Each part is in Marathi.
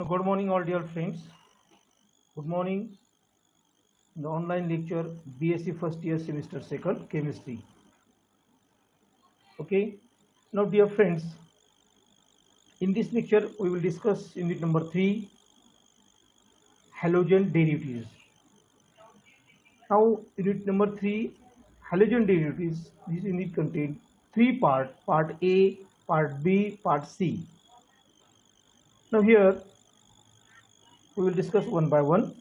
Good morning, all dear friends. Good morning. The online lecture BSc first year semester second chemistry. Okay. Now, dear friends, in this lecture we will discuss unit number 3, halogen derivatives. Now, unit number 3, halogen derivatives. This unit contains three parts: part A, part B, part C. Now, here we will discuss one by one.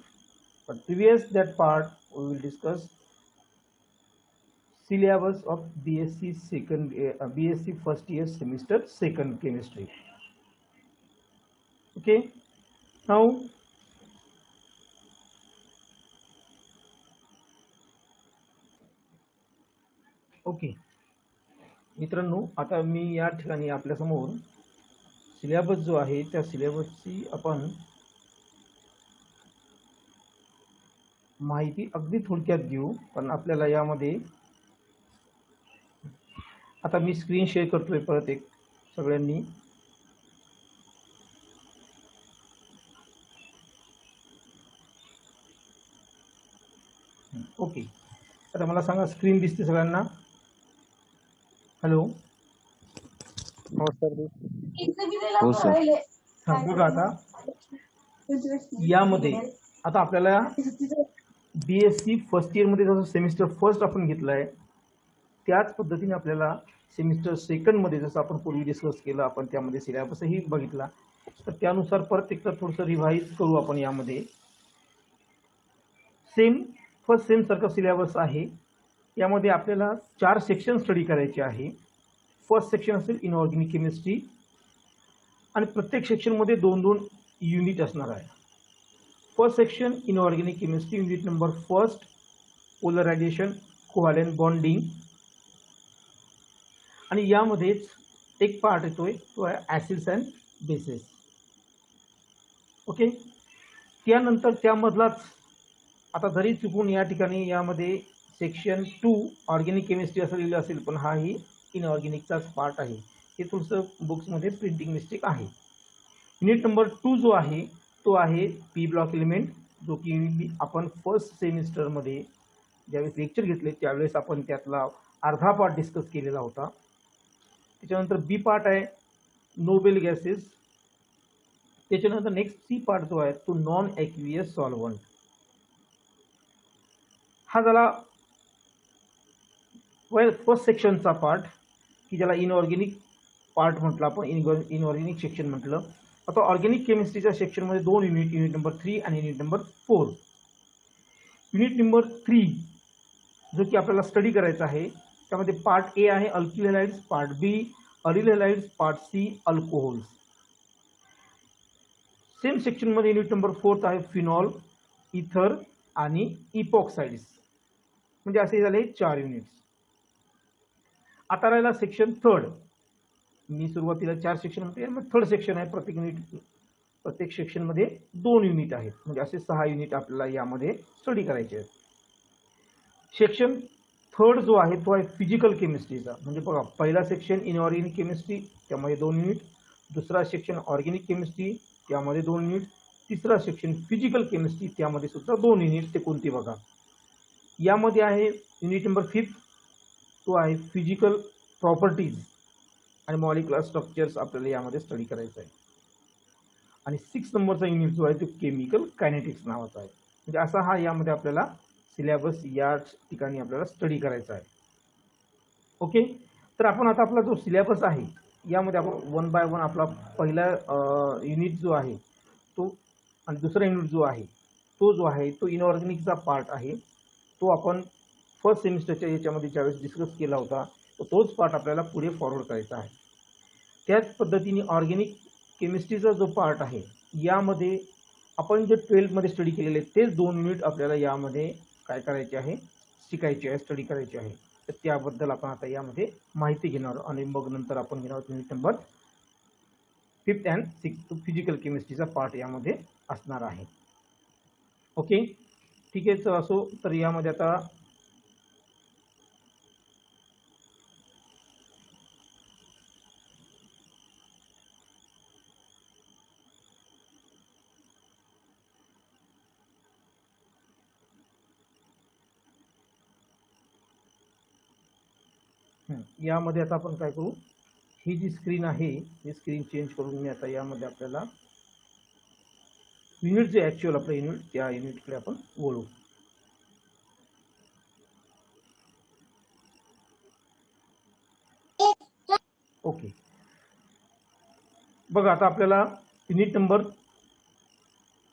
But previous that part we will discuss syllabus of BSc first year semester second chemistry. Okay. Now okay मित्रांनो, आता मी या ठिकाणी आपल्यासमोर सिलेबस जो आहे त्या सिलेबसची आपण माहिती अगदी थोडक्यात घेऊ. पण आपल्याला यामध्ये आता मी स्क्रीन शेअर करतोय परत एक सगळ्यांनी. ओके. आता मला सांगा, स्क्रीन दिसते सगळ्यांना? हॅलो. हो सर. बघा, आता यामध्ये आता आपल्याला बीएससी फर्स्ट इयर मध्ये जसं सेमिस्टर फर्स्ट आपण घेतलाय त्याच पद्धतीने आपल्याला सेमिस्टर सेकंड मध्ये जसं आपण पूर्वी डिस्कस केलं, आपण त्यामध्ये सिलेबसही बघितला, तर त्यानुसार परत एकदा थोडंसं रिवाइज करू आपण. यामध्ये फर्स्ट सेम सारखा सिलेबस आहे. यामध्ये आपल्याला 4 सेक्शन स्टडी करायचे आहे. फर्स्ट सेक्शन असेल इनऑर्गॅनिक केमिस्ट्री आणि प्रत्येक सेक्शनमध्ये 2-2 युनिट असणार आहे. First section inorganic chemistry, unit number first polarisation, covalent bonding, आणि यामध्येच एक पार्ट येतोय तो आहे ॲसिड्स अँड बेसेस. ओके. त्यानंतर त्यामधलाच आता जरी चुकून या ठिकाणी यामध्ये सेक्शन 2 ऑर्गॅनिक केमिस्ट्री असं लिहिलं असेल, पण हाही इनऑर्गॅनिकचाच पार्ट आहे. हे थोडंसं बुक्समध्ये प्रिंटिंग मिस्टेक आहे. युनिट नंबर 2 जो आहे तो आहे पी ब्लॉक एलिमेंट, जो की आपण फर्स्ट सेमिस्टरमध्ये ज्यावेळेस लेक्चर घेतले त्यावेळेस आपण त्यातला अर्धा पार्ट डिस्कस केलेला होता. त्याच्यानंतर बी पार्ट आहे नोबेल गॅसेस. त्याच्यानंतर नेक्स्ट सी पार्ट जो आहे तो नॉन ॲक्वियस सॉल्व्हंट. हा झाला फर्स्ट सेक्शनचा पार्ट, की ज्याला इनऑर्गॅनिक पार्ट म्हटलं आपण, इनऑर्गॅनिक सेक्शन म्हटलं. आता ऑर्गॅनिक केमिस्ट्रीच्या सेक्शनमध्ये 2 युनिट, युनिट नंबर 3 आणि युनिट नंबर 4. युनिट नंबर 3 जो की आपल्याला स्टडी करायचा आहे, त्यामध्ये पार्ट ए आहे alkyl halides, part B aryl halides, part C alcohols. Same सेक्शनमध्ये युनिट नंबर 4 आहे फिनॉल, इथर आणि इपॉक्साइड्स. म्हणजे असे झाले 4 युनिट्स. आता राहिला सेक्शन थर्ड. मी सुरुवातीला 4 सेक्शन होते, मग थर्ड सेक्शन आहे. प्रत्येक सेक्शनमध्ये 2 युनिट आहेत, म्हणजे असे 6 युनिट आपल्याला यामध्ये स्टडी करायचे आहेत. सेक्शन थर्ड जो आहे तो आहे फिजिकल केमिस्ट्रीचा. म्हणजे बघा, पहिला सेक्शन इनऑर्गॅनिक केमिस्ट्री, त्यामध्ये 2 युनिट. दुसरा सेक्शन ऑर्गॅनिक केमिस्ट्री, त्यामध्ये 2 युनिट. तिसरा सेक्शन फिजिकल केमिस्ट्री, त्यामध्ये सुद्धा 2 युनिट. ते कोणते बघा, यामध्ये आहे युनिट नंबर 5, तो आहे फिजिकल प्रॉपर्टीज आणि मॉलिक्युलर स्ट्रक्चर्स आपल्याला यामध्ये स्टडी करायचं आहे. आणि 6 नंबरचा युनिट जो आहे तो केमिकल कायनेटिक्स नावाचा आहे. म्हणजे असा हा यामध्ये आपल्याला सिलेबस या ठिकाणी आपल्याला स्टडी करायचा आहे. ओके. तर आपण आता आपला जो सिलेबस आहे यामध्ये आपण 1 बाय 1 आपला पहिला युनिट जो आहे तो, आणि दुसरा युनिट जो आहे तो इनऑर्गॅनिकचा पार्ट आहे. तो आपण फर्स्ट सेमिस्टरच्या याच्यामध्ये ज्यावेळेस डिस्कस केला होता, तर तोच पार्ट आपल्याला पुढे फॉरवर्ड करायचा आहे. त्याच पद्धतीने ऑर्गॅनिक केमिस्ट्रीचा जो पार्ट आहे यामध्ये आपण जे 12th मध्ये स्टडी केलेले तेच 2 युनिट आपल्याला यामध्ये काय करायचे आहे, शिकायचे आहे, स्टडी करायचे आहे. तर त्याबद्दल आपण आता यामध्ये माहिती घेणार आहोत. आणि मग नंतर आपण घेणार आहोत unit number 5th and 6th physical केमिस्ट्रीचा पार्ट यामध्ये असणार आहे. ओके, ठीक आहे. असो, तर यामध्ये आता यामध्ये आता आपण काय करू, ही जी स्क्रीन आहे ही स्क्रीन चेंज करून मी आता यामध्ये आपल्याला युनिट जे ॲक्च्युअल आपलं युनिट त्या युनिटकडे आपण वळू. ओके, बघा आता आपल्याला unit number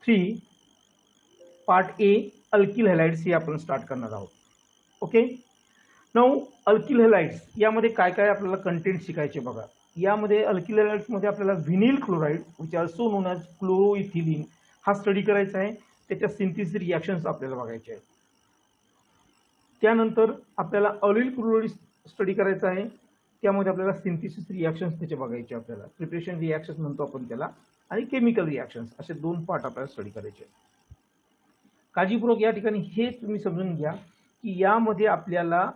3 part A alkyl halides ही आपण स्टार्ट करणार आहोत. ओके, नाऊ अल्किल हॅलाइड्स यामध्ये काय काय आपल्याला कंटेंट शिकायचे बघा. यामध्ये अल्किल हॅलाइड्समध्ये आपल्याला vinyl chloride which also known as chloroethylene हा स्टडी करायचा आहे. त्याच्या सिंथेसिस रिॲक्शन्स आपल्याला बघायचे आहेत. त्यानंतर आपल्याला अलिल क्लोराईड स्टडी करायचा आहे. त्यामध्ये आपल्याला सिंथेसिस रिॲक्शन्स त्याचे बघायचे, आपल्याला प्रिपरेशन रिॲक्शन्स म्हणतो आपण त्याला, आणि केमिकल रिॲक्शन्स असे 2 पार्ट आपल्याला स्टडी करायचे. काळजीपूर्वक या ठिकाणी हे तुम्ही समजून घ्या की यामध्ये आपल्याला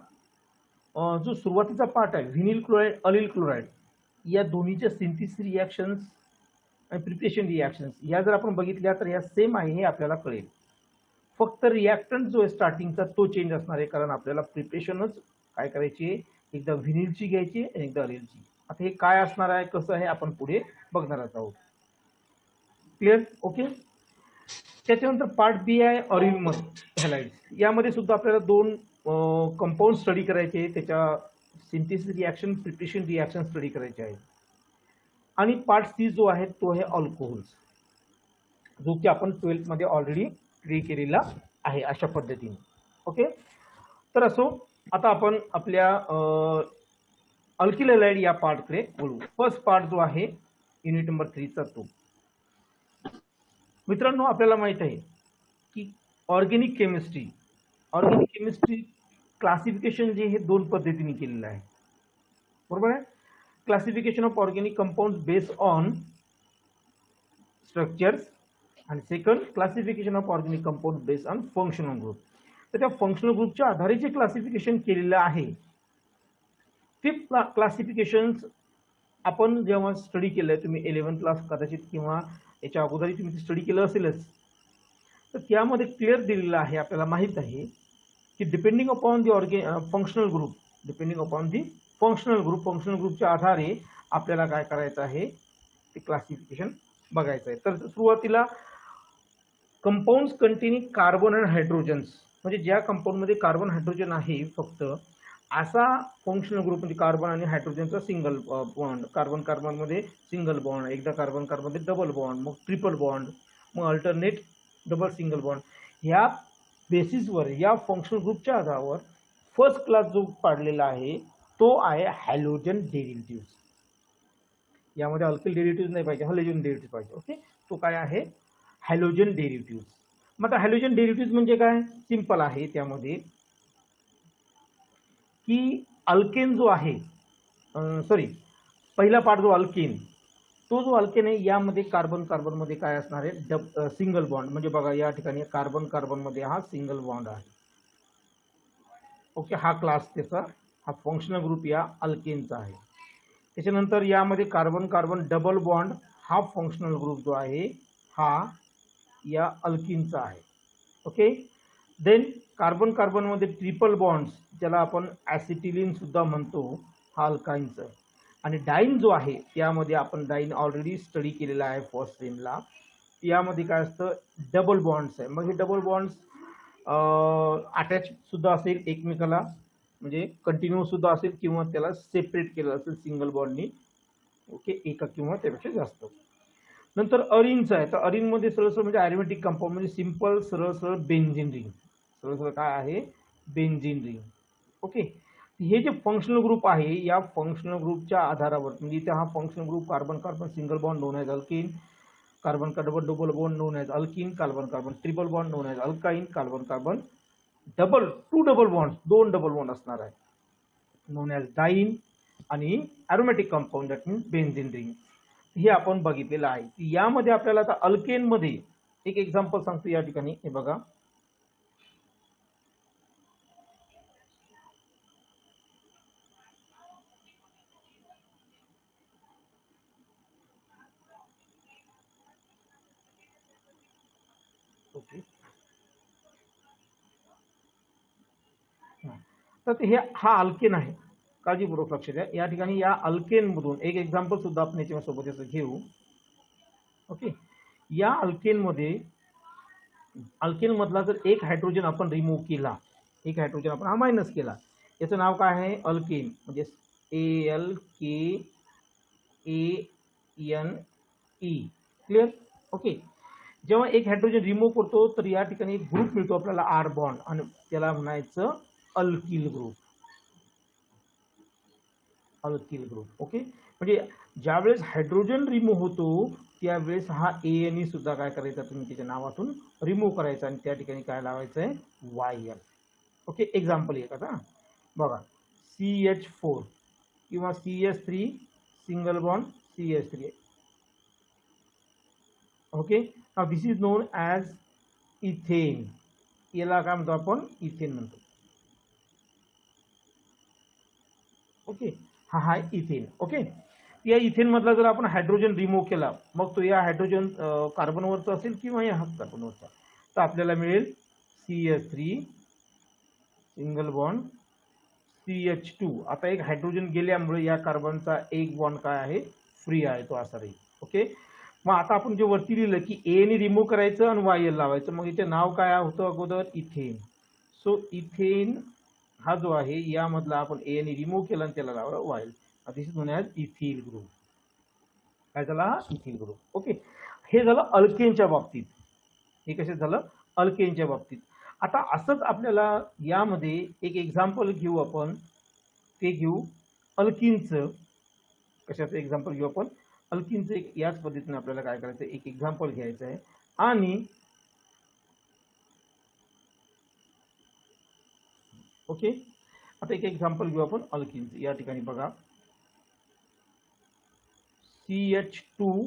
जो सुरुवातीचा पार्ट आहे व्हिनिल क्लोराईड अलिल क्लोराईड या दोन्हीच्या सिंथेसिस रिॲक्शन्स आणि प्रिपरेशन रिॲक्शन्स या जर आपण बघितल्या तर या सेम आहे हे आपल्याला कळेल. फक्त रिॲक्टंट जो आहे स्टार्टिंगचा तो चेंज असणार आहे, कारण आपल्याला प्रिपरेशनच काय करायची, एकदा व्हिनिलची घ्यायची आणि एकदा अलिलची. आता हे काय असणार आहे कसं आहे आपण पुढे बघणार आहोत. क्लिअर? ओके. त्याच्यानंतर पार्ट बी आहे ऑरिल हॅलाइड्स. यामध्ये सुद्धा आपल्याला 2 कंपाऊंड स्टडी करायचे, त्याच्या synthesis reaction preparation reaction study करायचे आहे. आणि पार्ट सी जो आहे तो आहे अल्कोहोल्स, जो की आपण 12th मध्ये ऑलरेडी ट्री केलेला आहे अशा पद्धतीने. ओके, तर असो आता आपण आपल्या अल्किल हॅलाइड या पार्टकडे वळू. फर्स्ट पार्ट जो आहे युनिट नंबर 3चा तो. मित्रांनो आपल्याला माहित आहे की ऑर्गेनिक केमिस्ट्री क्लासिफिकेशन जे हे 2 पद्धतीने केलेलं आहे, बरोबर आहे. Classification of organic compounds based on structures आणि second classification of organic compound based on functional group. तर त्या फंक्शनल ग्रुपच्या आधारे जे क्लासिफिकेशन केलेलं आहे ते क्लासिफिकेशन्स आपण जेव्हा स्टडी केलं आहे, तुम्ही 11th क्लास कदाचित किंवा याच्या अगोदरही तुम्ही स्टडी केलं असेलच, तर त्यामध्ये क्लिअर दिलेलं आहे, आपल्याला माहीत आहे की डिपेंडिंग अपॉन दी फंक्शनल ग्रुपच्या आधारे आपल्याला काय करायचं आहे ते क्लासिफिकेशन बघायचं आहे. तर सुरुवातीला compounds containing carbon and hydrogens, म्हणजे ज्या कंपाऊंडमध्ये कार्बन हायड्रोजन आहे फक्त असा फंक्शनल ग्रुप, म्हणजे कार्बन आणि हायड्रोजनचा सिंगल बॉन्ड, कार्बन कार्बनमध्ये सिंगल बॉन्ड, एकदा कार्बन कार्बनमध्ये डबल बॉन्ड, मग ट्रिपल बॉन्ड, मग अल्टरनेट डबल सिंगल बॉन्ड. ह्या बेसिसवर या फंक्शनल ग्रुपच्या आधारावर फर्स्ट क्लास जो पाडलेला आहे तो आहे हॅलोजन डेरिव्हेटिव्ह. यामध्ये अल्किल डेरिव्हेटिव्ह नाही पाहिजे, हॅलोजन डेरिव्हेटिव्ह पाहिजे. ओके, तो काय आहे हॅलोजन डेरिव्हेटिव्ह. मग आता हॅलोजन डेरिव्हेटिव्ह म्हणजे काय, सिंपल आहे. त्यामध्ये की अल्केन जो आहे, पहिला पार्ट जो अल्केन, तो जो अल्केन आहे यामध्ये कार्बन कार्बनमध्ये काय असणार आहे सिंगल बॉन्ड. म्हणजे बघा या ठिकाणी कार्बन कार्बनमध्ये हा सिंगल बॉन्ड आहे. ओके, हा क्लास त्याचा, हा फंक्शनल ग्रुप या अल्केनचा आहे. त्याच्यानंतर यामध्ये कार्बन कार्बन डबल बॉन्ड हा फंक्शनल ग्रुप जो आहे हा या अल्किनचा आहे. ओके, देन कार्बन कार्बनमध्ये ट्रिपल बॉन्ड्स ज्याला आपण ॲसिटिलीन सुद्धा म्हणतो हा अल्काइनचा आहे. आणि डाईन जो आहे त्यामध्ये आपण डाईन ऑलरेडी स्टडी केलेला आहे फर्स्ट स्ट्रीमला. यामध्ये काय असतं डबल बॉन्ड्स आहे. मग हे डबल बॉन्ड्स अटॅच सुद्धा असेल एकमेकाला, म्हणजे कंटिन्यू सुद्धा असेल किंवा त्याला सेपरेट केलं असेल सिंगल बॉन्डनी. ओके, एका किंवा त्यापेक्षा जास्त. नंतर अरिनचं आहे, तर अरिनमध्ये सरळ सरळ म्हणजे ॲरोमॅटिक कंपाऊंड, म्हणजे सिंपल सरळ सरळ बेन्झीन रिंग, सरळ सरळ काय आहे बेन्झीन रिंग. ओके, हे जे फंक्शनल ग्रुप आहे या फंक्शनल ग्रुपच्या आधारावर, म्हणजे इथे हा functional group carbon carbon single bond known as alkene, carbon carbon double bond known as alkene, carbon carbon triple bond known as alkyne, carbon carbon two double bond 2 double bond असणार आहे नोन ॲज डाईन, आणि aromatic compound that means benzene ring. हे आपण बघितलेलं आहे. यामध्ये आपल्याला आता अल्केनमध्ये एक एक्झाम्पल सांगतो या ठिकाणी. हे बघा, ओके, तर हे हा अल्केन आहे, काळजीपूर्वक लक्ष द्या. या ठिकाणी या अल्केन मधून एक एक्झाम्पल सुद्धा आपण याच्यासोबत याचं घेऊ. ओके, या अल्केन मधला जर एक हायड्रोजन आपण रिमूव्ह केला, एक हायड्रोजन आपण हा मायनस केला, याचं नाव काय आहे? अल्केन, म्हणजे ALKANE. क्लिअर? ओके. जेव्हा एक हायड्रोजन रिमूव्ह करतो तर या ठिकाणी एक ग्रुप मिळतो आपल्याला आर बॉन्ड, आणि त्याला म्हणायचं alkyl group. Alkyl group. Okay, म्हणजे ज्यावेळेस हायड्रोजन रिमूव्ह होतो त्यावेळेस हा ANE सुद्धा काय करायचा, तुम्ही त्याच्या नावातून रिमूव्ह करायचा आणि त्या ठिकाणी काय लावायचं आहे? YL. ओके, एक्झाम्पल एक आता बघा, CH4 किंवा CH3 single bond CH3. Okay, now this is known as ethane. याला काय म्हणतो आपण? इथेन म्हणतो. ओके, हा आहे इथेन. ओके, या इथेन मधला जर आपण हायड्रोजन रिमूव्ह केला, मग तो या हायड्रोजन कार्बनवरचा असेल किंवा या कार्बनवरचा, तर आपल्याला मिळेल CH3 सिंगल बॉन्ड CH2. आता एक हायड्रोजन गेल्यामुळे या कार्बनचा एक बॉन्ड काय आहे? फ्री आहे, तो असा राहील. ओके, मग आता आपण जे वरती लिहिलं की ANE रिमूव्ह करायचं आणि YL लावायचं, मग इथे नाव काय होतं अगोदर? इथेन. सो इथेन हा जो आहे यामधला आपण ANE रिमूव्ह केला आणि त्याला लावला YL. This is known as ethyl group. काय झाला? Ethyl group. ओके, हे झालं अल्केनच्या बाबतीत. हे कसे झालं? अल्केनच्या बाबतीत. आता असंच आपल्याला यामध्ये एक एक्झाम्पल घेऊ आपण, ते घेऊ अल्किनचं. कशाचं एक्झाम्पल घेऊ आपण? अल्किनचं. एक याच पद्धतीने आपल्याला काय करायचं, एक एक्झाम्पल घ्यायचं आहे आणि ओके, आता एक एक्झाम्पल घेऊ आपण अल्किनचं. या ठिकाणी बघा, CH2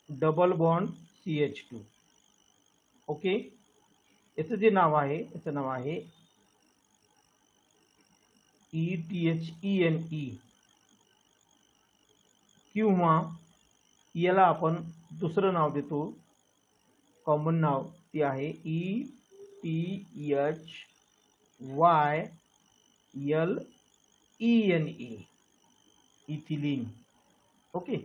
double bond CH2. Okay, याचं जे नाव आहे, याचं नाव आहे ETHENE, किंवा याला आपण दुसरं नाव देतो, कॉमन नाव, ते आहे ETHYLENE, इथिलीन. ओके,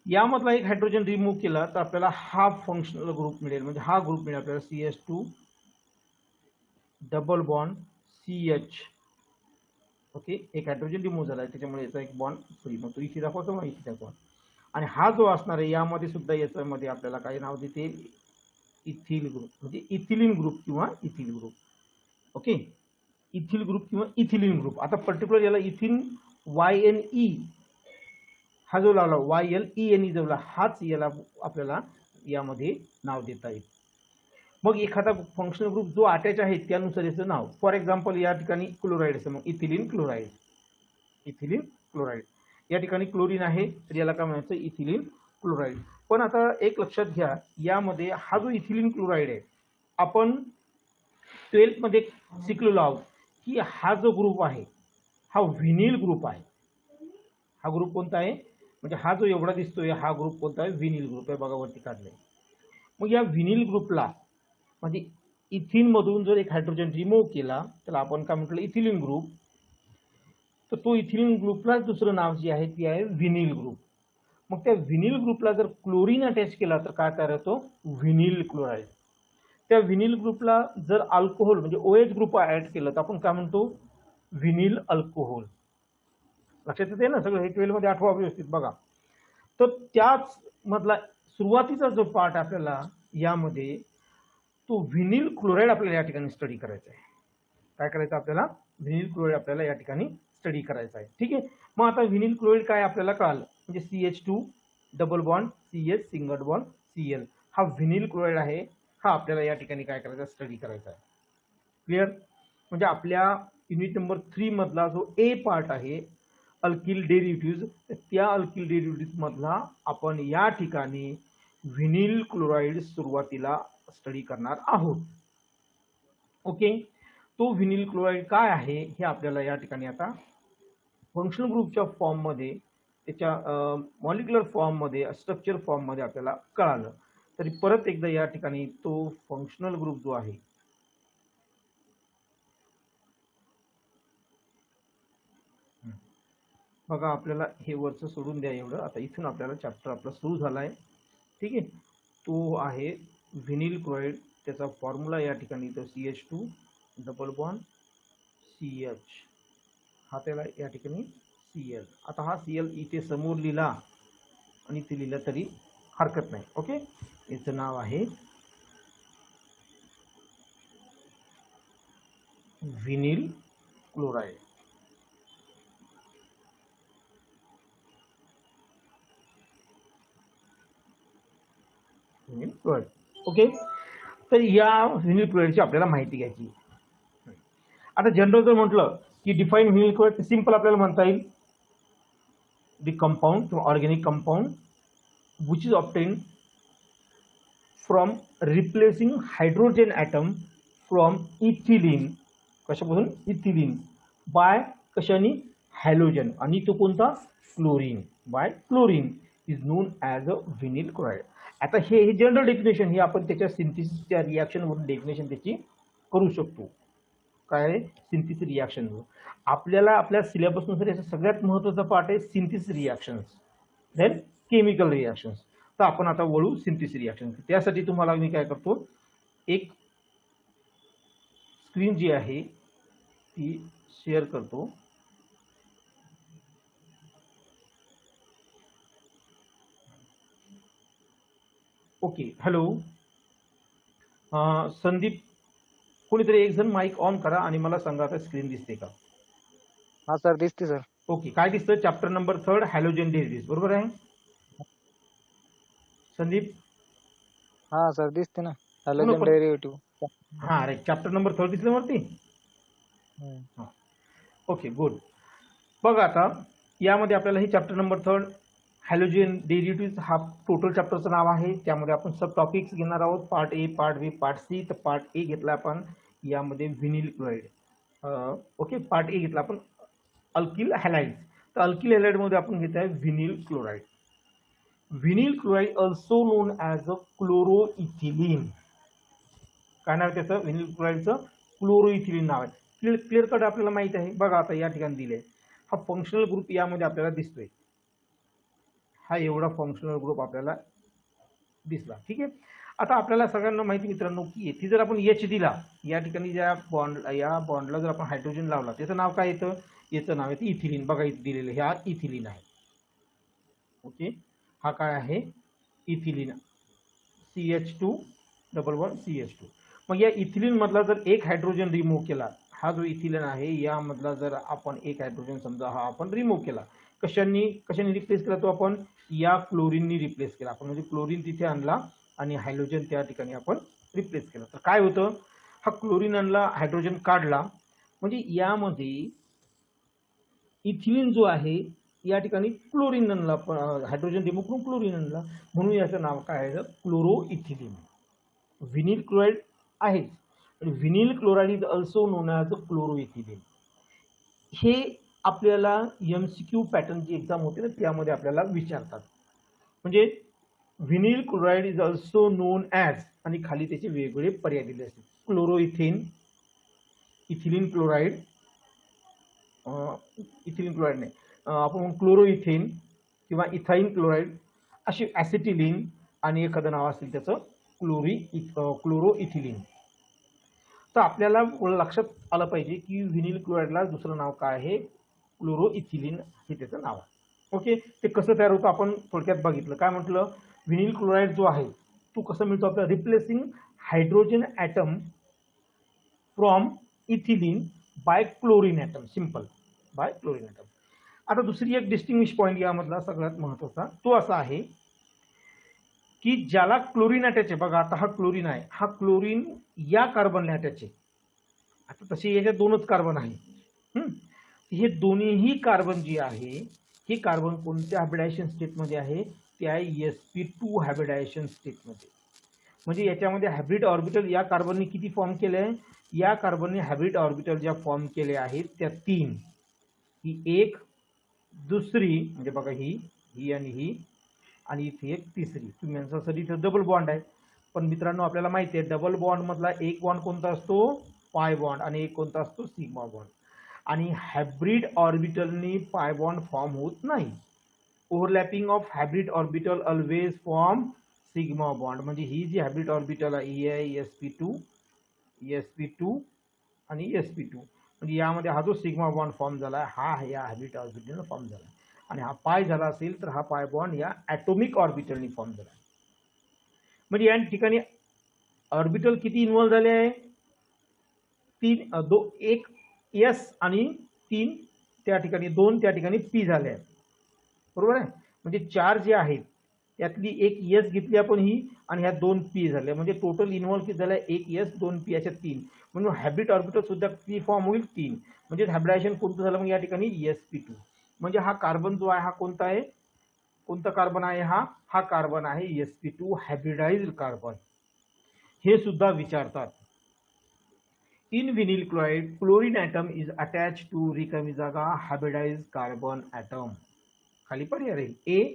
यामधला एक हायड्रोजन रिमूव्ह केला तर आपल्याला हा फंक्शनल ग्रुप मिळेल, म्हणजे हा ग्रुप मिळेल आपल्याला CH2 double bond CH. Okay, एक हायड्रोजन रिमूव्ह झाला त्याच्यामुळे याचा एक बॉन्ड फ्री, मग तो इथे दाखवतो, मग इथे दाखवा. आणि हा जो असणार आहे यामध्ये सुद्धा याच्यामध्ये आपल्याला काय नाव देते? इथिल ग्रुप, म्हणजे इथिलीन ग्रुप किंवा ethyl group. Okay, ethyl group किंवा इथिलीन ग्रुप. आता पर्टिक्युलर याला इथिन YNE हा जो लावला, YLENE जो लावला, हाच याला आपल्याला यामध्ये नाव देता येईल. मग एखादा फंक्शनल ग्रुप जो अटॅच आहे त्यानुसार याचं नाव. फॉर एक्झाम्पल या ठिकाणी क्लोराईड असेल, मग इथिलीन क्लोराईड. Ethylene chloride. या ठिकाणी क्लोरीन आहे तर याला काय म्हणायचं? Ethylene chloride. पण आता एक लक्षात घ्या, यामध्ये हा जो इथिलीन क्लोराईड आहे, आपण 12th मध्ये शिकलेलो आहोत की हा जो ग्रुप आहे हा व्हिनिल ग्रुप आहे. हा ग्रुप कोणता आहे? म्हणजे हा जो एवढा दिसतोय हा ग्रुप कोणता आहे? व्हिनिल ग्रुप आहे. बघा वरती काढलंय. मग या व्हिनिल ग्रुपला, म्हणजे इथिन मधून जर एक हायड्रोजन रिमूव्ह केला त्याला आपण काय म्हटलं? Ethylene group. तर तो इथिलीन ग्रुपला दुसरं नाव जे आहे ते आहे व्हिनिल ग्रुप. मग त्या व्हिनिल ग्रुपला जर क्लोरीन अटॅच केला तर काय तयार होतो? Vinyl chloride. त्या व्हिनिल ग्रुपला जर अल्कोहोल म्हणजे OH ग्रुप ऍड केलं तर आपण काय म्हणतो? Vinyl alcohol. लक्षात येते ना सगळं? हे 12 मध्ये आठवा व्यवस्थित बघा. तर त्याच मधला सुरुवातीचा जो पार्ट आपल्याला यामध्ये तो व्हिनिल क्लोराईड आपल्याला या ठिकाणी स्टडी करायचा आहे. काय करायचं आपल्याला? व्हिनिल क्लोराईड आपल्याला या ठिकाणी स्टडी करायचा आहे. ठीक आहे, मग आता व्हिनिल क्लोराईड काय आपल्याला कळालं, म्हणजे CH2 double bond CH single bond Cl हा व्हिनिल क्लोराईड आहे. हा आपल्याला या ठिकाणी काय करायचा? स्टडी करायचा आहे. क्लिअर? म्हणजे आपल्या युनिट नंबर 3 मधला जो A पार्ट आहे अल्किल डेरिव्हेटिव्ह, त्या अल्किल डेरिव्हेटिव्ह मधला आपण या ठिकाणी व्हिनिल क्लोराईड सुरुवातीला स्टडी करणार आहोत. ओके, तो व्हिनिल क्लोराईड काय आहे हे आपल्याला या ठिकाणी आता फंक्शनल ग्रुपच्या फॉर्म मध्ये, त्याच्या मॉलिक्युलर फॉर्म मध्ये, स्ट्रक्चर फॉर्म मध्ये आपल्याला कळालं. तरी परत एकदा या ठिकाणी तो फंक्शनल ग्रुप जो आहे बघा आपल्याला हे वरचं सोडून द्या एवढं. आता इथून आपल्याला चॅप्टर आपला सुरू झाला आहे. ठीक आहे, तो आहे व्हिनिल क्लोराईड. त्याचा फॉर्म्युला या ठिकाणी तो CH2 डबल बॉन्ड CH, हा त्याला या ठिकाणी Cl. आता हा Cl इथे समोर लिहिला आणि इथे लिहिलं तरी हरकत नाही. ओके, याचं नाव आहे vinyl chloride. Vinyl chloride. Okay, तर या व्हिनिल क्लोराईडची आपल्याला माहिती घ्यायची. आता जनरल जर म्हटलं की डिफाईन व्हिनिल क्लोराईड, सिंपल आपल्याला म्हणता येईल द कंपाऊंड किंवा organic compound which is obtain from replacing hydrogen atom from ethylene. कशापासून? इथिलीन. बाय कशाने? हॅलोजन. आणि तो कोणता? Chlorine. By chlorine is known as a vinyl chloride. आता हे जनरल डेफिनेशन, हे आपण त्याच्या सिंथिसिसच्या रिॲक्शनवरून डेफिनेशन त्याची करू शकतो. काय? Synthesis reaction. आपल्याला आपल्या सिलेबसनुसार याचा सगळ्यात महत्त्वाचा पार्ट आहे synthesis reactions, then chemical reactions. तर आपण आता वळू सिंथिसिस रिॲक्शन. त्यासाठी तुम्हाला मी काय करतो, एक स्क्रीन जी आहे ती शेअर करतो. ओके, हॅलो संदीप, कोणीतरी एक जण माईक ऑन करा आणि मला सांगा आता स्क्रीन दिसते का? हा सर, दिसते सर. ओके, काय दिसतं? चॅप्टर नंबर 3 हॅलोजन डेरिव्हेटिव्ह, बरोबर आहे संदीप? हा सर, दिसते ना हॅलोजन डेरिव्हेटिव्ह. हा राईट, चॅप्टर नंबर 3 दिसलं वरती. Okay, good. बघा आता यामध्ये आपल्याला हे चॅप्टर नंबर 3 हॅलोजन डेरिव्हेटिव्ह हा टोटल चॅप्टरचं नाव आहे. त्यामध्ये आपण सब टॉपिक्स घेणार आहोत, part A, part B, part C. तर पार्ट ए घेतला आपण यामध्ये vinyl chloride. Okay, part A घेतला आपण अल्किल हॅलाइड. तर अल्किल हॅलाइडमध्ये आपण घेत आहे vinyl chloride. Vinyl chloride also known as a क्लोरोइथिलीन. काय नाव आहे त्याचं? व्हिनिल क्लोराईडचं क्लोरोइथिलीन नाव आहे. क्लिअर कट आपल्याला माहिती आहे. बघा आता या ठिकाणी दिले, हा फंक्शनल ग्रुप यामध्ये आपल्याला दिसतोय. हा एवढा फंक्शनल ग्रुप आपल्याला दिसला. ठीक आहे, आता आपल्याला सगळ्यांना माहिती मित्रांनो की येथे जर आपण H दिला, या ठिकाणी ज्या या बॉन्डला जर आपण हायड्रोजन लावला, त्याचं नाव काय येतं? याचं नाव येतं इथिलीन. बघा इथे दिलेलं, हे हा इथिलीन आहे. ओके, हा काय आहे? Ethylene. CH2 double bond CH2. मग या इथिलीन मधला जर एक हायड्रोजन रिमूव्ह केला, हा जो इथिलीन आहे यामधला जर आपण एक हायड्रोजन समजा हा आपण रिमूव्ह केला, कशाने रिप्लेस केला तो? आपण या क्लोरीननी रिप्लेस केला. आपण म्हणजे क्लोरीन तिथे आणला आणि हायड्रोजन त्या ठिकाणी आपण रिप्लेस केला. तर काय होतं? हा क्लोरीन आणला, हायड्रोजन काढला, म्हणजे यामध्ये इथिलीन जो आहे या ठिकाणी क्लोरीन आणला, हायड्रोजन रिमूव्ह करून क्लोरीन आणला, म्हणून याचं नाव काय आहे? क्लोरोइथिलीन. व्हिनिल क्लोराईड आहे. Vinyl chloride is also known as a chloroethylene. हे आपल्याला MCQ पॅटर्नची एक्झाम होते ना, त्यामध्ये आपल्याला विचारतात. म्हणजे vinyl chloride is also known as, आणि खाली त्याचे वेगवेगळे पर्याय दिले असतील. Chloroethene, ethylene chloride, ethylene chloride नाही, आपण क्लोरोइथिन किंवा इथाईन क्लोराईड, अशी ॲसिटिलीन, आणि एखादं नाव असेल त्याचं क्लोरोइथिलीन. तर आपल्याला लक्षात आलं पाहिजे की व्हिनिल क्लोराईडला दुसरं नाव काय आहे? क्लोरोइथिलीन हे त्याचं नाव आहे. ओके, ते कसं तयार होतं आपण थोडक्यात बघितलं. काय म्हटलं? व्हिनिल क्लोराईड जो आहे तो कसं मिळतो आपल्याला? Replacing hydrogen atom from ethylene by chlorine atom. Simple, by chlorine atom. आता दुसरी एक डिस्टिंग्विश पॉईंट यामधला सगळ्यात महत्त्वाचा तो असा आहे की ज्याला क्लोरीन अटॅच आहे, बघा आता हा क्लोरीन आहे, हा क्लोरीन या कार्बनला अटॅच आहे. आता तसे याच्यात 2च कार्बन आहे. हे दोन्हीही कार्बन जी आहे, हे कार्बन कोणत्या हायब्रिडायजेशन स्टेटमध्ये आहे? त्या sp2 हायब्रिडायजेशन स्टेटमध्ये. म्हणजे याच्यामध्ये हायब्रिड ऑर्बिटल या कार्बनने किती फॉर्म केले आहे? या कार्बनने हायब्रिड ऑर्बिटल ज्या फॉर्म केले आहेत त्या 3. ही एक, दुसरी म्हणजे बघा ही आणि ही, आणि इथे एक तिसरी. तुम्ही यांच्यासाठी इथे डबल बॉन्ड आहे. पण मित्रांनो आपल्याला माहिती आहे डबल बॉन्ड मधला एक बॉन्ड कोणता असतो? पाय बॉन्ड, आणि एक कोणता असतो? Sigma bond. आणि हायब्रिड ऑर्बिटलनी पाय बॉन्ड फॉर्म होत नाही. Overlapping of hybrid orbital always form sigma bond. म्हणजे ही जी हायब्रिड ऑर्बिटल आहे ही आहे sp2 आणि sp2. म्हणजे यामध्ये हा जो सिग्मा बॉन्ड फॉर्म झाला आहे हा या हायब्रिड ऑर्बिटलने फॉर्म झाला आणि हा पाय झाला असेल तर हा पाय बॉन्ड या ॲटोमिक ऑर्बिटलनी फॉर्म झाला. म्हणजे या ठिकाणी ऑर्बिटल किती इन्व्हॉल्व झाले आहे? एक एस आणि 3 त्या ठिकाणी 2 त्या ठिकाणी पी झाले आहेत. बरोबर आहे. म्हणजे 4 जे आहेत यातली एक एस घेतली आपण ही आणि ह्या 2 पी झाल्या. म्हणजे टोटल इन्व्हॉल्व किती झाल्या? एक एस 2 पी अशा 3. म्हणून हायब्रिड ऑर्बिटल सुद्धा किती फॉर्म होईल? 3. म्हणजे हायब्रिडायझेशन कोणतं झालं मग या ठिकाणी? sp2. म्हणजे हा कार्बन जो आहे हा कोणता आहे? कोणता कार्बन आहे हा कार्बन आहे sp2 हायब्रिडाइज्ड कार्बन. हे सुद्धा विचारतात. In vinyl chloride chlorine atom is attach to रिकामी जागा हायब्रिडाइज्ड कार्बन ॲटम. खाली पर्याय राहील ए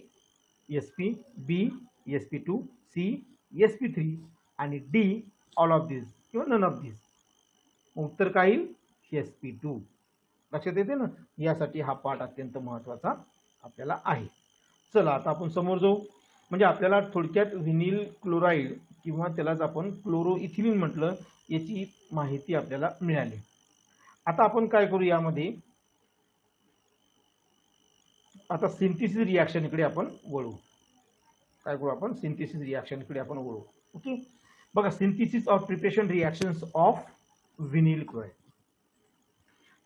sp, b sp2, c sp3 आणि d ऑल ऑफ दिस किंवा नन ऑफ दिस. उत्तर काय येईल? sp2. लक्षात येते ना. यासाठी हा पाठ अत्यंत महत्त्वाचा आपल्याला आहे. चला आता आपण समोर जाऊ. म्हणजे आपल्याला थोडक्यात व्हिनिल क्लोराईड किंवा त्यालाच आपण क्लोरोइथिलीन म्हटलं याची माहिती आपल्याला मिळाली. आता आपण काय करू यामध्ये? आता सिंथेसिस रिॲक्शनकडे आपण वळू. काय करू आपण? सिंथेसिस रिॲक्शनकडे आपण वळू. ओके. बघा synthesis of preparation reactions of vinyl chloride.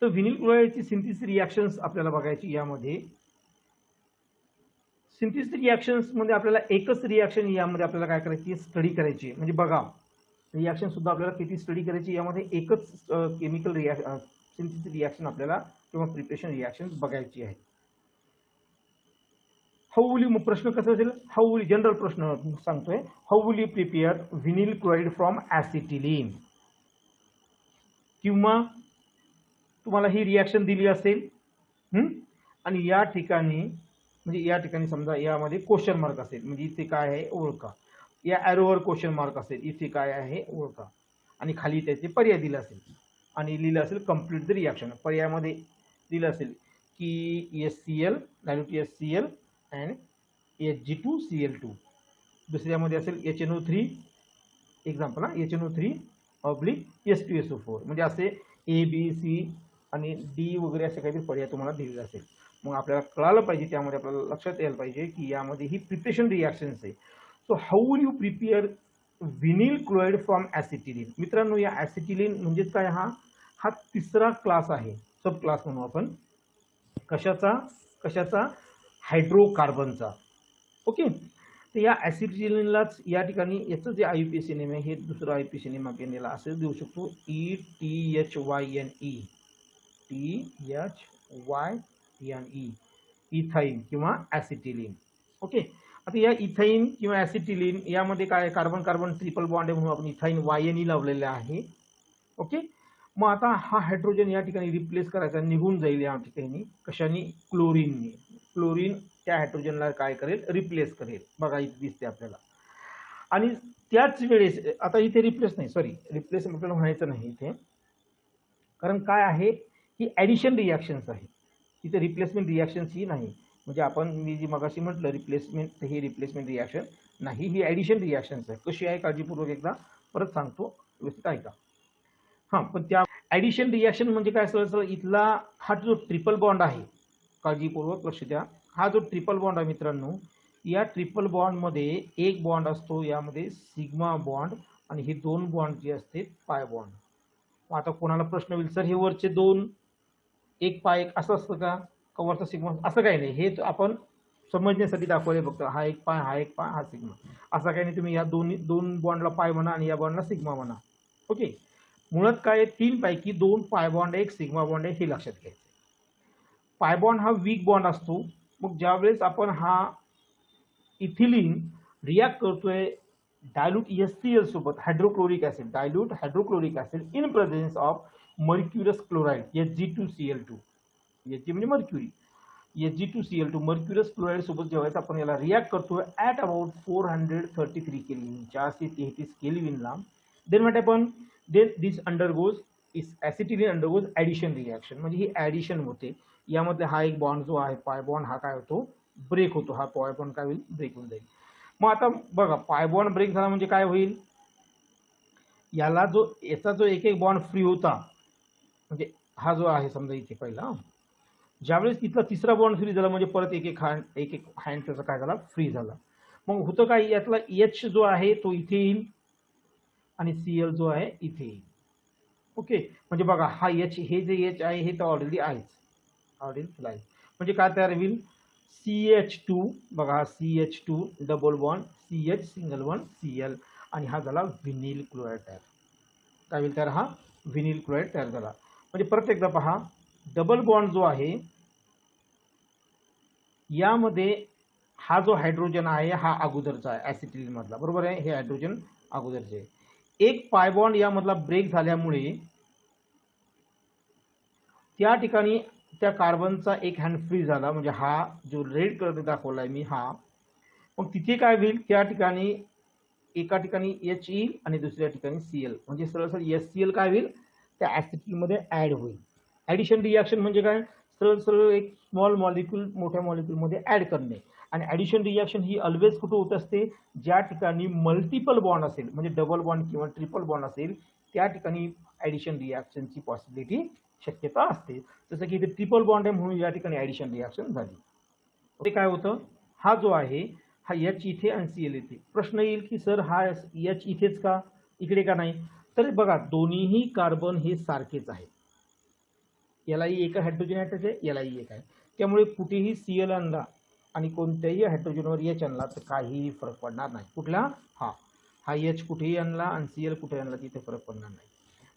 तर व्हिनिल क्लोराईडची सिंथेसिस रिॲक्शन्स आपल्याला बघायची. यामध्ये सिंथेसिस रिॲक्शन्स मध्ये आपल्याला एकच रिॲक्शन यामध्ये आपल्याला काय करायची? स्टडी करायची. म्हणजे बघा रिॲक्शन सुद्धा आपल्याला किती स्टडी करायची? यामध्ये एकच केमिकल सिंथेसिस रिॲक्शन आपल्याला किंवा प्रिपरेशन रिॲक्शन बघायची आहे. हाऊ विल यू, प्रश्न कसा असेल? हाऊ विल, जनरल प्रश्न सांगतोय. How will you prepare vinyl chloride from acetylene. किंवा तुम्हाला ही रिॲक्शन दिली असेल आणि या ठिकाणी म्हणजे या ठिकाणी समजा यामध्ये क्वेश्चन मार्क असेल. म्हणजे इथे काय आहे ओळखा. या ॲरोवर क्वेश्चन मार्क असेल. इथे काय आहे ओळखा. आणि खाली त्याचे पर्याय दिला असेल आणि लिहिलं असेल कम्प्लीट द रिॲक्शन. पर्यायामध्ये दिलं असेल की HCl dilute HCl and Hg2Cl2. दुसऱ्यामध्ये असेल HNO3 example HNO3 oblique H2SO4. म्हणजे असे A B C आणि D वगैरे असे काहीतरी पर्याय तुम्हाला दिलेले असेल. मग आपल्याला कळालं पाहिजे त्यामध्ये आपल्याला लक्षात यायला पाहिजे की यामध्ये ही प्रिपरेशन रिॲक्शन्स आहे. So how will you prepare vinyl chloride from acetylene. मित्रांनो या ॲसिटिलीन म्हणजे काय? हा तिसरा क्लास आहे. सब क्लास म्हणू आपण. कशाचा? हायड्रोकार्बनचा. ओके. तर या ॲसिटिलीनलाच या ठिकाणी याचं जे IUPAC नेम आहे हे दुसरं IUPAC नेम आपण याला असं देऊ शकतो ETHYNE. THYNE इथाईन किंवा ॲसिटिलीन. ओके. आता या इथाईन किंवा ॲसिटिलीन यामध्ये काय कार्बन कार्बन ट्रिपल बॉन्ड आहे म्हणून आपण इथाईन YNE लावलेलं आहे. ओके. मग आता हा हायड्रोजन या ठिकाणी रिप्लेस करायचा, निघून जाईल या ठिकाणी. कशाने? क्लोरीनने. क्लोरीन त्या हायड्रोजनला काय करेल? रिप्लेस करेल. बघा इथे दिसते आपल्याला. आणि त्याच वेळेस आता इथे रिप्लेस नाही, सॉरी रिप्लेस आपल्याला म्हणायचं नाही इथे. कारण काय आहे? ही ॲडिशन रिॲक्शन्स आहे. इथे रिप्लेसमेंट रिॲक्शन्स ही नाही. म्हणजे आपण मी जी मगाशी म्हटलं रिप्लेसमेंट, ही रिप्लेसमेंट रिॲक्शन नाही, ही ॲडिशन रिॲक्शन्स आहे. कशी आहे काळजीपूर्वक एकदा परत सांगतो, व्यवस्थित ऐका. हां, पण त्या ॲडिशन रिॲक्शन म्हणजे काय असेल? इथला हा जो ट्रिपल बॉन्ड आहे, काळजीपूर्वक लक्ष द्या. हा जो ट्रिपल बॉन्ड आहे मित्रांनो, या ट्रिपल बॉन्डमध्ये एक बॉन्ड असतो यामध्ये सिग्मा बॉन्ड आणि हे 2 बॉन्ड जे असते पाय बॉन्ड. मग आता कोणाला प्रश्न होईल, सर हे वरचे 2 एक पाय एक असं असतं का? वरचा सिग्मा? असं काही नाही. हे आपण समजण्यासाठी दाखवले फक्त. हा एक पाय, हा सिग्मा. असं काही नाही. तुम्ही या दोन बॉन्डला पाय म्हणा आणि या बॉन्डला सिग्मा म्हणा. ओके. मुळात काय 3 पैकी 2 पाय बॉन्ड, एक सिग्मा बॉन्ड आहे हे लक्षात घ्यायचं. पाय बॉन्ड हा वीक बॉन्ड असतो. मग ज्यावेळेस आपण हा इथिलीन रिॲक्ट करतोय डायल्यूट HCl सोबत hydrochloric acid, dilute hydrochloric acid in presence of mercurous chloride Hg2Cl2. Hg म्हणजे मर्क्युरी. Hg2Cl2 मर्क्युरस क्लोराईड सोबत जेव्हा आपण याला रिॲक्ट करतोय ॲट अबाउट 433 केल्विन, 433 केल्विनला, then what happen? Then this undergoes acetylene undergoes addition reaction, म्हणजे ही ऍडिशन होते. यामध्ये हा एक बॉन्ड जो आहे पाय बॉन्ड हा काय होतो, ब्रेक होतो. हा पाय बॉन्ड काय होईल, ब्रेक होऊन जाईल. मग आता बघा पाय बॉन्ड ब्रेक झाला म्हणजे काय होईल, याचा जो एक एक बॉन्ड फ्री होता, म्हणजे हा जो आहे समजा इथे पहिला, ज्यावेळेस तिथला तिसरा बॉन्ड फ्री झाला म्हणजे परत एक एक हँड त्याचा काय झाला, फ्री झाला. मग होतं काय, यातला एच जो आहे तो इथे येईल आणि सीएल जो आहे इथे येईल. ओके, म्हणजे बघा हा एच, हे जे एच आहे हे तर ऑलरेडी आहेच, ऑलरेडी आहे. म्हणजे काय तयार होईल, CH2, बघा हा CH2 double bond CH single bond Cl, आणि हा झाला व्हिनिल क्लोराईड तयार. काय होईल तयार, हा व्हिनिल क्लोराईड तयार झाला. म्हणजे परत एकदा पहा, डबल बॉन्ड जो आहे यामध्ये हा जो हायड्रोजन आहे हा अगोदरचा आहे ऍसिटिलीन मधला, बरोबर आहे, हे हायड्रोजन अगोदरचे आहे. एक पाय बॉन्ड यामधला ब्रेक झाल्यामुळे त्या ठिकाणी त्या कार्बनचा एक हँड फ्री झाला, म्हणजे हा जो रेड कलर दाखवलाय मी हा. मग तिथे काय होईल, त्या ठिकाणी एका ठिकाणी एच येईल आणि दुसऱ्या ठिकाणी Cl, म्हणजे सरळ सरळ SCl काय होईल, त्या ऍसिटिलीनमध्ये ऍड होईल. ऍडिशन रिॲक्शन म्हणजे काय, सरळ सरळ एक स्मॉल मॉलिक्यूल मोठ्या मॉलिक्यूलमध्ये ऍड करणे. आणि ऍडिशन रिॲक्शन ही ऑलवेज कुठे होत असते, ज्या ठिकाणी मल्टिपल बॉन्ड असेल, म्हणजे डबल बॉन्ड किंवा ट्रिपल बॉन्ड असेल, त्या ठिकाणी ऍडिशन रिॲक्शनची पॉसिबिलिटी शक्यता असते. जसं की इथे ट्रिपल बॉन्ड आहे म्हणून या ठिकाणी ऍडिशन रिॲक्शन झाली. ते काय होतं, हा जो आहे हा एच इथे आणि Cl इथे. प्रश्न येईल की सर हा एच इथेच का, इकडे का नाही, तर बघा दोन्हीही कार्बन हे सारखेच आहेत. यालाही एक हायड्रोजन अटॅच आहे, यालाही एक आहे, त्यामुळे कुठेही Cl आणला आणि कोणत्याही हायड्रोजनवर एच आणला तर काहीही फरक पडणार नाही. कुठला, हा एच कुठेही आणला आणि Cl कुठेही आणला तिथे फरक पडणार नाही.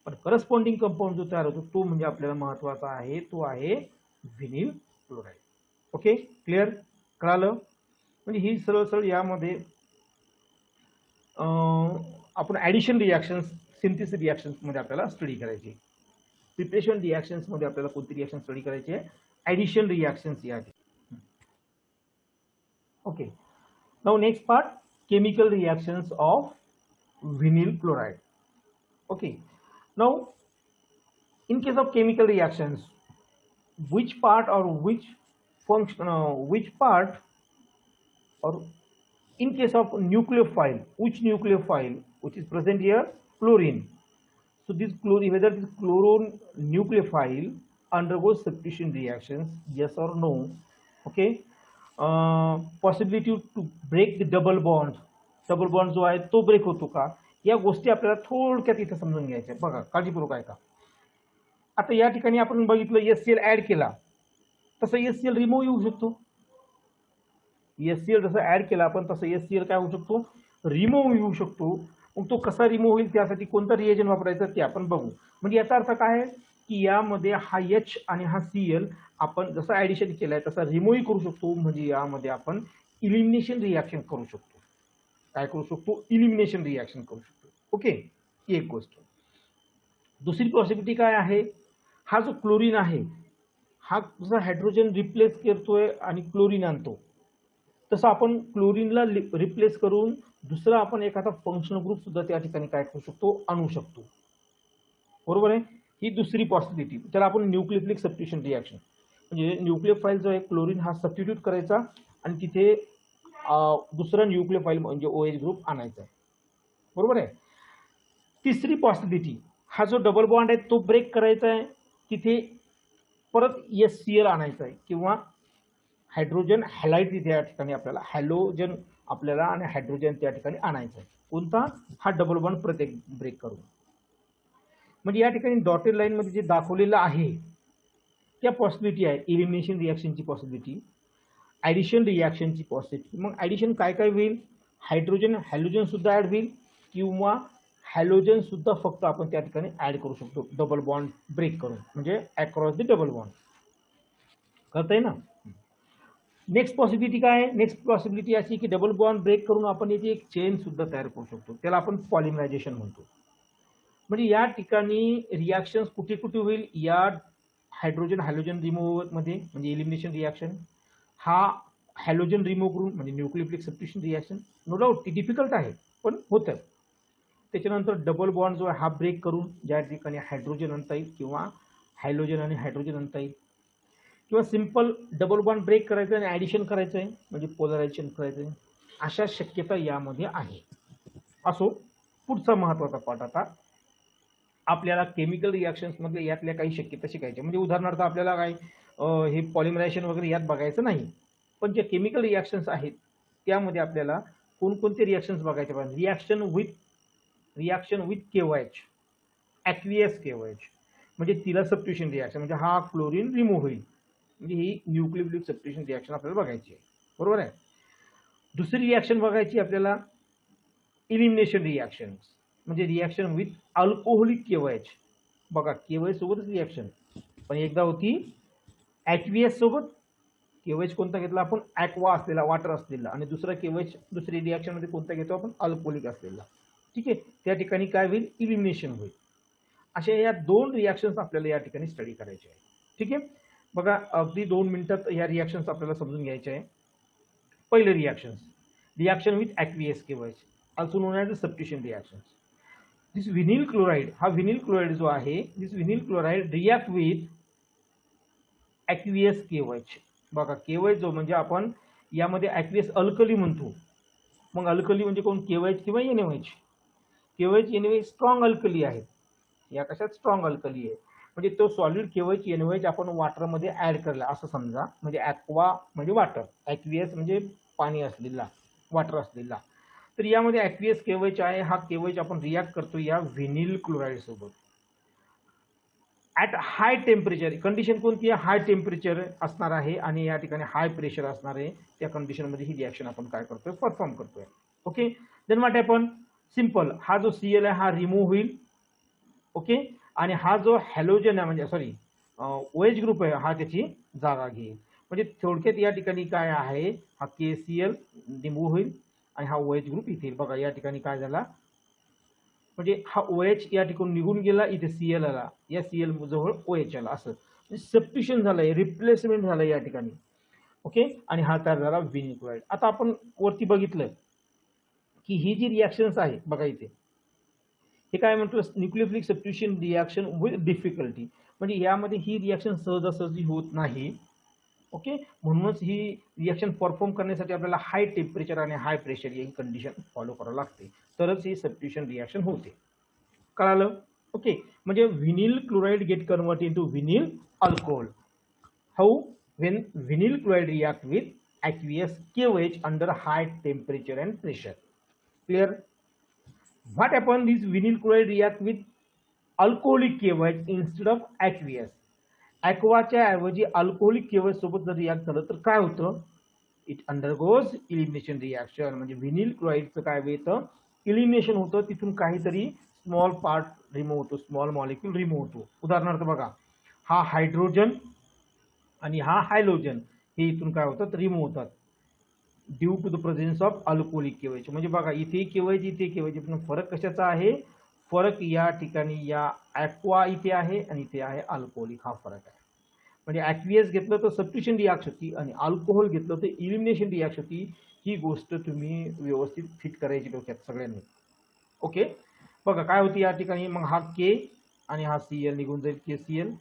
पण करस्पॉन्डिंग कंपाऊंड जो तयार होतो तो म्हणजे आपल्याला महत्वाचा आहे, तो आहे व्हिनिल क्लोराईड. ओके, क्लिअर, कळालं. म्हणजे ही सरळ सरळ यामध्ये आपण ऍडिशन रिॲक्शन्स, सिंथेसिस रिॲक्शन्स मध्ये आपल्याला स्टडी करायची. प्रिपरेशन रिॲक्शन्स मध्ये आपल्याला कोणती रिॲक्शन स्टडी करायची आहे, ऍडिशन रिॲक्शन्स या. Okay, now next part, chemical reactions of vinyl chloride. Okay, now in case of chemical reactions, which part or which function, which part, or in case of nucleophile, which nucleophile which is present here, chlorine. So this chlorine, whether this chlorine nucleophile undergoes substitution reactions, yes or no. Okay, possibility to break the double bond, double bond जो आहे तो ब्रेक होतो का, या गोष्टी आपल्याला थोडक्यात इथे समजून घ्यायच्या. बघा काळजीपूर्वक ऐका. आता या ठिकाणी आपण बघितलं SCl ऍड केला, तसं SCl रिमूव्ह येऊ शकतो. SCl जसं ऍड केला आपण तसं SCl काय होऊ शकतो, रिमूव्ह येऊ शकतो. मग तो कसा रिमूव्ह होईल, त्यासाठी कोणता रिएजन वापरायचा ते आपण बघू. म्हणजे याचा अर्थ काय आहे की यामध्ये हा H आणि हा Cl आपण जसं ऍडिशन केलंय तसा रिमूव्ह करू शकतो. म्हणजे यामध्ये आपण इलिमिनेशन रिॲक्शन करू शकतो. काय करू शकतो, इलिमिनेशन रिॲक्शन करू शकतो. ओके, ही एक गोष्ट. दुसरी पॉसिबिलिटी काय आहे, हा जो क्लोरीन आहे हा जसा हायड्रोजन रिप्लेस करतोय आणि क्लोरीन आणतो, तसं आपण क्लोरीनला रिप्लेस करून दुसरा आपण एखादा फंक्शनल ग्रुप सुद्धा त्या ठिकाणी काय करू शकतो, आणू शकतो. बरोबर आहे, ही दुसरी पॉसिबिलिटी. त्याला आपण न्यूक्लियोफिलिक सबस्टिट्यूशन रिॲक्शन, म्हणजे न्यूक्लियोफाईल जो आहे क्लोरीन हा सबस्टिट्यूट करायचा आणि तिथे दुसरा न्यूक्लियोफाईल म्हणजे OH ग्रुप आणायचा आहे. बरोबर आहे. तिसरी पॉसिबिलिटी, हा जो डबल बॉन्ड आहे तो ब्रेक करायचा आहे, तिथे परत SCl आणायचा आहे किंवा हायड्रोजन हॅलाइड तिथे या ठिकाणी आपल्याला हॅलोजन आपल्याला आणि हायड्रोजन त्या ठिकाणी आणायचं आहे. कोणता, हा डबल बॉन्ड प्रत्येक ब्रेक करून. म्हणजे या ठिकाणी डॉटेड लाईन मध्ये जे दाखवलेलं आहे त्या पॉसिबिलिटी आहे, इलिमिनेशन रिॲक्शनची पॉसिबिलिटी, ऍडिशन रिॲक्शनची पॉसिबिलिटी. मग ऍडिशन काय काय होईल, हायड्रोजन हॅलोजन सुद्धा ऍड होईल किंवा हॅलोजन सुद्धा फक्त आपण त्या ठिकाणी ऍड करू शकतो डबल बॉन्ड ब्रेक करून, म्हणजे अक्रॉस द डबल बॉन्ड. कळतंय ना. नेक्स्ट पॉसिबिलिटी काय आहे, नेक्स्ट पॉसिबिलिटी अशी की डबल बॉन्ड ब्रेक करून आपण याची एक चेन सुद्धा तयार करू शकतो, त्याला आपण पॉलिमरायझेशन म्हणतो. म्हणजे या ठिकाणी रिॲक्शन्स कुठे कुठे होईल, या हायड्रोजन हॅलोजन रिमूव्ह मध्ये म्हणजे इलिमिनेशन रिॲक्शन, हा हॅलोजन रिमूव्ह करून म्हणजे nucleophilic substitution reaction. No doubt ती डिफिकल्ट आहे पण होतं. त्याच्यानंतर डबल बॉन्ड जो आहे हा ब्रेक करून ज्या ठिकाणी हायड्रोजन आणता येईल किंवा हायड्रोजन आणि हायड्रोजन आणता येईल, किंवा सिंपल डबल बॉन्ड ब्रेक करायचं आणि ॲडिशन करायचं आहे म्हणजे पोलरायझेशन करायचं आहे. अशा शक्यता यामध्ये आहे. असो, पुढचा महत्त्वाचा पाठ आता आपल्याला केमिकल रिॲक्शन्समध्ये यातल्या काही शक्यता शिकायच्या. म्हणजे उदाहरणार्थ आपल्याला काय हे पॉलिमरायझेशन वगैरे यात बघायचं नाही, पण जे केमिकल रिॲक्शन्स आहेत त्यामध्ये आपल्याला कोणकोणते रिॲक्शन्स बघायचे पाहिजे. Reaction with KOH, aqueous KOH म्हणजे तिला सबस्टिट्यूशन रिॲक्शन, म्हणजे हा क्लोरीन रिमूव्ह होईल, म्हणजे ही न्यूक्लियोफिलिक सबस्टिट्यूशन रिॲक्शन आपल्याला बघायची आहे. बरोबर आहे. दुसरी रिॲक्शन बघायची आपल्याला इलिमिनेशन रिॲक्शन्स, म्हणजे रिॲक्शन विथ अल्कोहोलिक KOH. बघा KOH सोबतच रिॲक्शन, पण एकदा होती ॲक्वियस सोबत. KOH कोणता घेतला आपण, ॲक्वा असलेला, वॉटर असलेला, आणि दुसरा KOH दुसरी रिॲक्शनमध्ये कोणता घेतो आपण, अल्कोहोलिक असलेला. ठीक आहे, त्या ठिकाणी काय होईल, इलिमिनेशन होईल. अशा या 2 रिॲक्शन्स आपल्याला या ठिकाणी स्टडी करायचे आहे. ठीक आहे, बघा अगदी 2 मिनिटात या रिॲक्शन्स आपल्याला समजून घ्यायचे आहे. पहिले reaction with aqueous KOH, also known as the substitution reactions. This vinyl chloride, हा vinyl chloride जो आहे, this vinyl chloride react with aqueous KOH. बघा KOH जो म्हणजे आपण यामध्ये aqueous अल्कली म्हणतो. मग अल्कली म्हणजे कोण, KOH किंवा NaOH. KOH NaOH strong alkali आहे. या कशात स्ट्रॉंग अल्कली आहे, म्हणजे तो सॉलिड KOH NaOH आपण वॉटरमध्ये ॲड करला असं समजा. म्हणजे ॲक्वा म्हणजे वॉटर, ॲक्वियस म्हणजे पाणी असलेला, वॉटर असलेला. तर यामध्ये ॲक्वियस KOH आहे, हा KOH आपण रिॲक्ट करतो या व्हिनिल क्लोराईड सोबत ॲट हाय टेम्परेचर. कंडिशन कोणती आहे, हाय टेम्परेचर असणार आहे आणि या ठिकाणी हाय प्रेशर असणार आहे. त्या कंडिशनमध्ये ही रिॲक्शन आपण काय करतोय, परफॉर्म करतोय. Okay, then what happen, simple, हा जो Cl आहे हा रिमूव्ह होईल. ओके, आणि हा जो हॅलोजन आहे म्हणजे सॉरी OH ग्रुप आहे हा त्याची जागा घेईल. म्हणजे थोडक्यात या ठिकाणी काय आहे, हा KCl रिमूव्ह होईल आणि हा OH ग्रुप इथे येईल. बघा या ठिकाणी काय झाला, म्हणजे हा OH या ठिकाणी निघून गेला, इथे Cl आला, या Cl जवळ OH आला, असं म्हणजे सबस्टिट्यूशन झालंय, रिप्लेसमेंट झालं या ठिकाणी. ओके, आणि हा तयार झाला व्हिनिल क्लोराईड. आता आपण वरती बघितलं की ही जी रिॲक्शन्स आहे बघा इथे, हे काय म्हटलं, nucleophilic substitution reaction with difficulty, म्हणजे यामध्ये ही रिॲक्शन सहजासहजी होत नाही. ओके, म्हणूनच ही रिॲक्शन परफॉर्म करण्यासाठी आपल्याला हाय टेम्परेचर आणि हाय प्रेशर ही कंडिशन फॉलो करावं लागते, तरच ही सबस्टिट्यूशन रिॲक्शन होते. कळालं. ओके, म्हणजे vinyl chloride get convert into vinyl alcohol. How, when vinyl chloride react with aqueous KOH under high temperature and pressure. Clear? What happen, this vinyl chloride react with alcoholic KOH instead of aqueous. ॲक्वाच्या ऐवजी अल्कोहोलिक KOH सोबत जर रिॲक्ट झालं तर काय होतं, इट अंडरगोज इलिमिनेशन रिॲक्शन. म्हणजे व्हिनिल क्लोराईडचं काय होतं, इलिमिनेशन होतं, तिथून काहीतरी स्मॉल पार्ट रिमूव्ह होतो, स्मॉल मॉलिक्यूल रिमूव्ह होतो. उदाहरणार्थ बघा, हा हायड्रोजन आणि हा हायड्रोजन हे इथून काय होतात, रिमूव्ह होतात due to the presence of alcoholic KOH. म्हणजे बघा इथे KOH इथे KOH, पण फरक कशाचा आहे, फरक या ठिकाणी या ॲक्वा इथे आहे आणि इथे आहे अल्कोहोलिक, हा फरक आहे. म्हणजे ॲक्वियस घेतलं तर सबस्टिट्यूशन रिॲक्शन होती आणि अल्कोहोल घेतलं तर इलिमिनेशन रिॲक्शन होती. ही गोष्ट तुम्ही व्यवस्थित फिट करायची डोक्यात सगळ्यांनी. ओके, बघा काय होती या ठिकाणी, मग हा K आणि हा Cl निघून जाईल, KCl,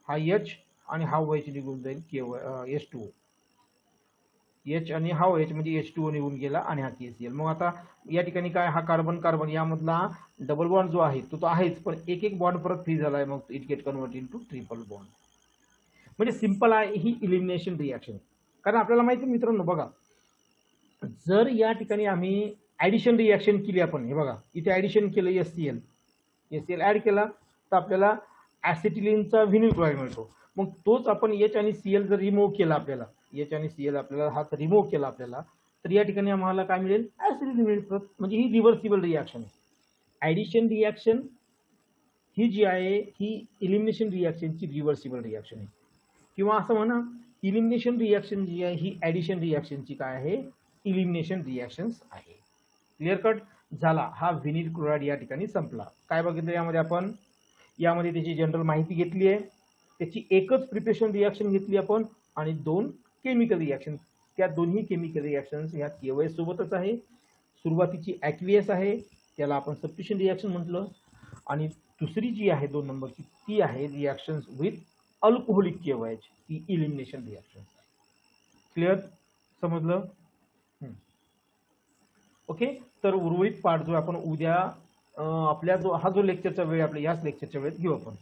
हा H आणि हा OH निघून जाईल, H2O. H आणि हा OH म्हणजे H2O निघून गेला आणि हा KCl. मग आता या ठिकाणी काय, हा कार्बन कार्बन यामधला डबल बॉन्ड जो आहे तो आहेच, पण एक एक बॉन्ड परत फ्री झाला आहे, मग it get convert into triple bond. म्हणजे सिंपल आहे ही इलिमिनेशन रिॲक्शन. कारण आपल्याला माहिती आहे मित्रांनो, बघा जर या ठिकाणी आम्ही ॲडिशन रिॲक्शन केली, आपण हे बघा इथे ॲडिशन केलं, HCl ॲड केला तर आपल्याला ॲसिटिलिनचा व्हिनिल क्लोराईड मिळतो. मग तोच आपण H आणि Cl जर रिमूव्ह केला, आपल्याला H आणि Cl आपल्याला हा रिमूव्ह केला आपल्याला, तर या ठिकाणी आम्हाला काय मिळेल, ॲसिटिलिन मिळेल. म्हणजे ही रिव्हर्सिबल रिॲक्शन आहे. ॲडिशन रिॲक्शन ही जी आहे ही इलिमिनेशन रिॲक्शनची रिव्हर्सिबल रिॲक्शन आहे, किंवा असं म्हणा इलिमिनेशन रिॲक्शन जी आहे ही ॲडिशन रिॲक्शनची काय आहे, इलिमिनेशन रिॲक्शन्स आहे. क्लिअर कट झाला. हा व्हिनिल क्लोराईड या ठिकाणी संपला. काय बघितलं यामध्ये आपण, यामध्ये त्याची जनरल माहिती घेतली आहे, त्याची एकच प्रिपरेशन रिॲक्शन घेतली आपण आणि 2 केमिकल रिॲक्शन. त्या दोन्ही केमिकल रिॲक्शन्स ह्या KOH सोबतच आहे. सुरुवातीची ॲक्वियस आहे त्याला आपण सबस्टिट्यूशन रिॲक्शन म्हटलं. आणि दुसरी जी आहे 2 नंबरची ती आहे रिॲक्शन्स विथ अल्कोहोलिक KOH, ती इलिमिनेशन रिॲक्शन. क्लिअर? समजलं? ओके. तर उर्वरित पार्ट जो आपण उद्या आपल्या जो लेक्चरचा वेळ आपल्या याच लेक्चरच्या वेळेत घेऊ आपण.